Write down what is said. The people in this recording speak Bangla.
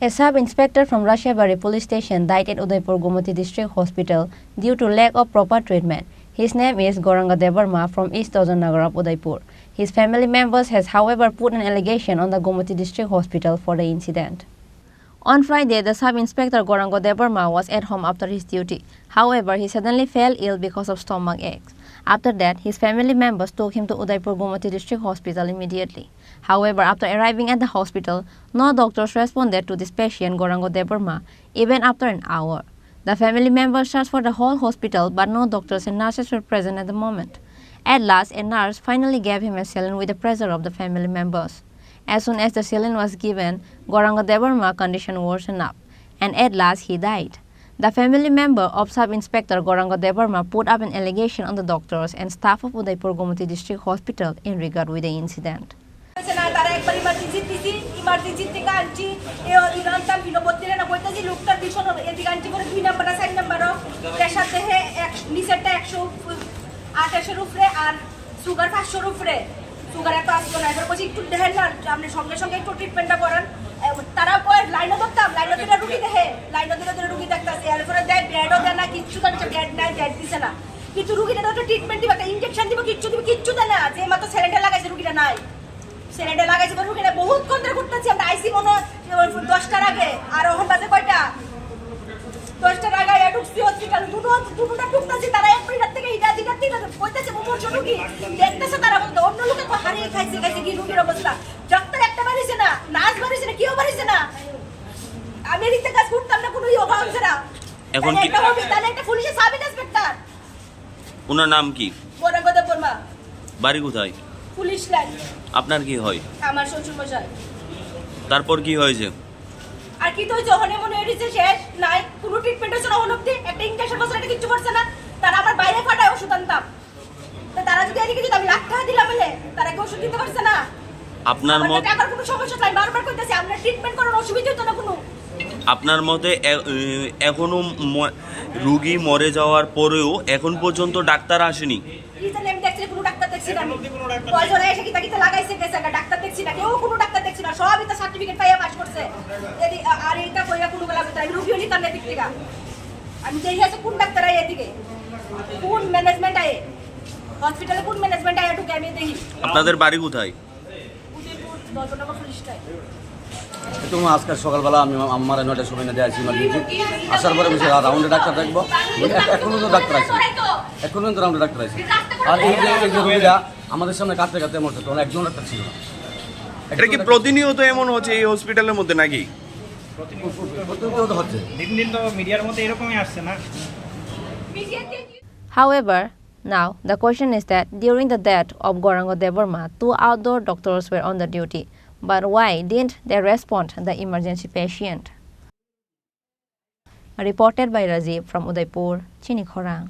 A sub-inspector from Raishyabari Police Station died at Udaipur Gomati District Hospital due to lack of proper treatment. His name is Khorang from East Nagar of Udaipur. His family members has, however, put an allegation on the Gomati District Hospital for the incident. On Friday, the sub-inspector Khorang was at home after his duty. However, he suddenly fell ill because of stomach aches. After that, his family members took him to Udaipur Gomati District Hospital immediately. However, after arriving at the hospital, no doctors responded to this patient Khorang even after an hour. The family members searched for the whole hospital, but no doctors and nurses were present at the moment. At last, a nurse finally gave him a saline with the pressure of the family members. As soon as the saline was given, Khorang's condition worsened up, and at last he died. The family member of Sub-Inspector Khorang put up an allegation on the doctors and staff of Udaipur Gomati District Hospital in regard with the incident. Sugar এত আসতো না এবার বলছি একটু দেখেন না আপনি সঙ্গে সঙ্গে একটু ট্রিটমেন্টটা করেন তারা লাইনও ধরতাম লাইনও দিলে রুগী দেখে লাইনও দিলে রুগী দেখতেছে এরপরে দেয় ব্যাডও দেয় না কিচ্ছু করছে ব্যাড নাই ব্যাড দিছে না কিন্তু রুগীটা তো ট্রিটমেন্ট দিবে একটা ইনজেকশন দিব কিচ্ছু দেয় না যে মাত্র সিলিন্ডার লাগাইছে রুগীটা নাই সিলিন্ডার লাগাইছে রুগীটা বহুত কন্ট্রোল করতেছি আমরা আইসি মনে 10টার আগে আর এখন বাজে কয়টা 10টার আগে ঢুকছি হসপিটাল দুটোটা ঢুকতেছি তারা এক মিনিট থেকে হিটা কইতেছে মোমোর রুগী দেখতেছে তারা বলতে অন্য লোকে তো হারিয়ে খাইছে কি রুগীর অবস্থা ডাক্তার একটা বাড়িছে না নার্স বাড়িছে না কেউ বাড়িছে না আমি এদিকে কাজ করতাম না কোনো ইয়োগা হচ্ছে না এখন কি তাহলে একটা পুলিশের সাব ইন্সপেক্টর ওনার নাম কি বর্মা বাড়ি কোথায় পুলিশ লাইন আপনার কি হয় আমার শ্বশুর মশাই তারপর কি হয়েছে আর কি তো যখন মনে হইছে শেষ নাই কোনো ট্রিটমেন্ট হচ্ছে না অনবধি একটা ইনজেকশন বসে এটা কিছু করছে না তারা আমার বাইরে ফাটায় ওষুধ আনতাম তারা যদি এদিকে যদি আমি লাখ টাকা দিলাম বলে তারা কি ওষুধ দিতে পারছে না আপনার মতে টাকার কোনো সমস্যা নাই বারবার কইতাছি আমরা ট্রিটমেন্ট করার অসুবিধা হতো না কোনো আপনার মতে এখনো রোগী মরে যাওয়ার পরেও এখন পর্যন্ত ডাক্তার আসেনি কি জানি আমি দেখছি কোনো ডাক্তার দেখছি না আমি কয়জন এসে কিতা লাগাইছে গেছে ডাক্তার দেখছি না কেউ কোনো ডাক্তার দেখছি না সবই তো সার্টিফিকেট পাইয়া পাস করছে আর এটা কইয়া কোনো গলা আমি রুগীও নিতাম না দিক থেকে আমি দেখি আছে কোন ডাক্তার আয় এদিকে কোন ম্যানেজমেন্ট আয় হসপিটালে কোন ম্যানেজমেন্ট আয় ঢুকে আমি দেখি আপনাদের বাড়ি কোথায় উদয়পুর দলনগর পুলিশটাই তো আজকে সকালবেলা আমি আমার 9টার সময় না দিয়েছি ইমার্জেন্সি আসার পরে বসে রাউন্ডে ডাক্তার দেখবো এখনো তো ডাক্তার আছে এখনো তো রাউন্ডে ডাক্তার আছে আর এই যে রোগীরা আমাদের সামনে কাঁদতে কাঁদতে মরছে তখন একজন ডাক্তার ছিল না এটা কি প্রতিনিয়ত এমন হচ্ছে এই হসপিটালের মধ্যে নাকি প্রতিনিয়ত হচ্ছে দিন তো মিডিয়ার মধ্যে এরকমই আসছে না However, now the question is that during the death of Khorang 2 outdoor doctors were on the duty. But why didn't they respond to the emergency patient? Reported by Rajiv from Udaipur, Chini Khorang.